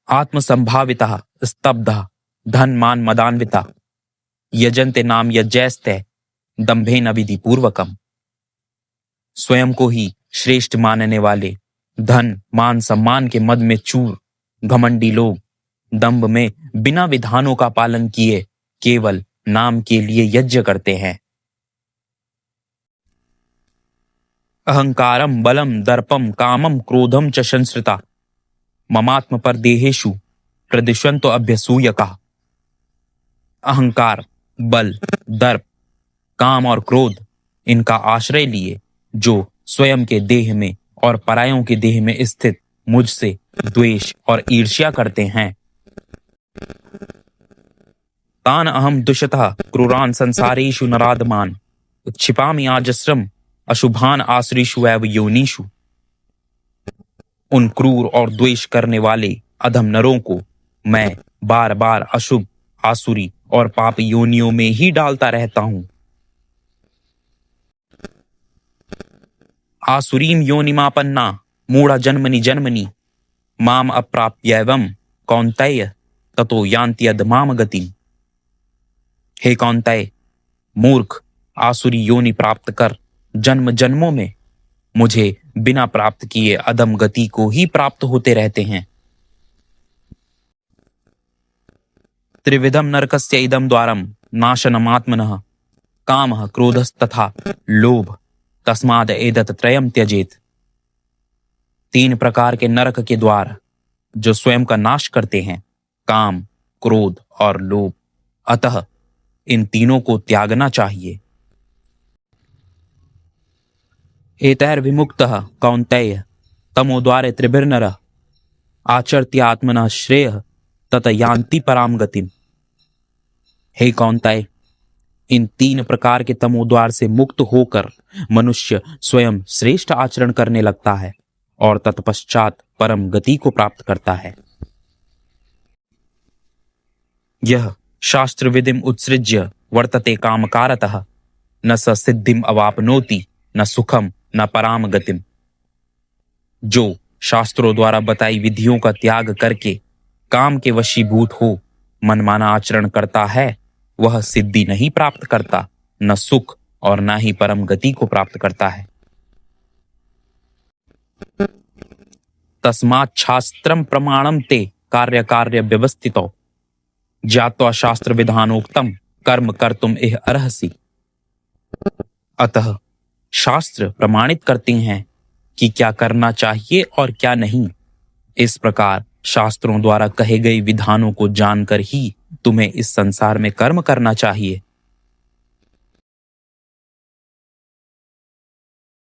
आत्मसंभाविता स्तब्धा धन मान मदान्विता यजन्ते नाम यज्ञैस्ते दंभेन विधि पूर्वकम। स्वयं को ही श्रेष्ठ मानने वाले धन मान सम्मान के मद में चूर घमंडी लोग दंभ में बिना विधानों का पालन किए केवल नाम के लिए यज्ञ करते हैं। अहंकारम बलम दर्पम कामम क्रोधम च संश्रिता ममात्म पर देहेशु प्रदिशंतो अभ्यसूयका। अहंकार, बल, दर्प, काम और क्रोध इनका आश्रय लिए जो स्वयं के देह में और परायों के देह में स्थित मुझसे द्वेष और ईर्ष्या करते हैं। तान अहम दुष्टः क्रूरान संसारेषु नराधमान क्षिपामि आजस्रम अशुभान आसुरीषु एव योनिषु। उन क्रूर और द्वेष करने वाले अधम नरों को मैं बार बार अशुभ, आसुरी और पाप योनियों में ही डालता रहता हूं। आसुरीम योनिमापन्ना मूढ़ा जन्मनि जन्मनि माम अप्राप्यैवं कौन्तेय ततो यान्ति अधमाम गतिम। हे कौन्तेय, मूर्ख आसुरी योनि प्राप्त कर जन्म जन्मों में मुझे बिना प्राप्त किए अधम गति को ही प्राप्त होते रहते हैं। त्रिविधम नरकस्य इदम द्वारम नाशनमात्मनः कामः क्रोधस्तथा लोभ तस्माद एतत् त्रयम् त्यजेत। 3 प्रकार के नरक के द्वार जो स्वयं का नाश करते हैं, काम, क्रोध और लोभ, अतः इन तीनों को त्यागना चाहिए। एतैर्विमुक्तः कौन्तेय तमोद्वारे त्रिभिर्नरः आचर्त्य आत्मनः श्रेयः तत यान्ति पराम गतिम। हे कौन्तेय, इन 3 प्रकार के तमोद्वार से मुक्त होकर मनुष्य स्वयं श्रेष्ठ आचरण करने लगता है और तत्पश्चात परम गति को प्राप्त करता है। यह शास्त्र विधिम उत्सृज्य वर्तते कामकारतः न स सिद्धिम अवापनोति न सुखम न पराम गतिम। जो शास्त्रों द्वारा बताई विधियों का त्याग करके काम के वशीभूत हो मनमाना आचरण करता है, वह सिद्धि नहीं प्राप्त करता, न सुख और न ही परम गति को प्राप्त करता है। तस्मात् शास्त्रम प्रमाणम ते कार्य कार्य व्यवस्थितो ज्ञात्वा शास्त्र विधानोक्तम कर्म कर्तुम इह अर्हसि। अतः शास्त्र प्रमाणित करते हैं कि क्या करना चाहिए और क्या नहीं। इस प्रकार शास्त्रों द्वारा कहे गए विधानों को जानकर ही तुम्हें इस संसार में कर्म करना चाहिए।